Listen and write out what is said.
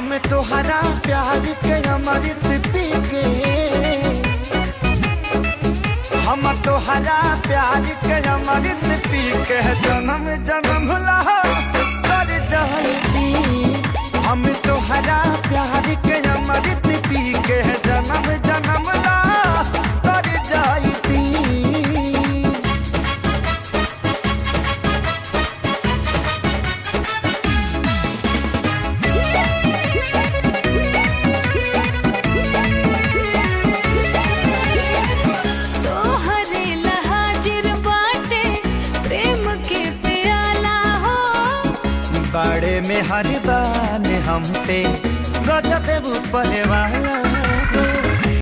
हम तोहरा प्यार के अमृत पी के, हम तोहरा प्यार के अमृत पी के जन्म जन्म ला कर जाती। हम तोहरा प्यार के अमृत पी के जन्म जन्म ला कर जाती। बड़े में हर बान हम पे गजब ऊपर वाला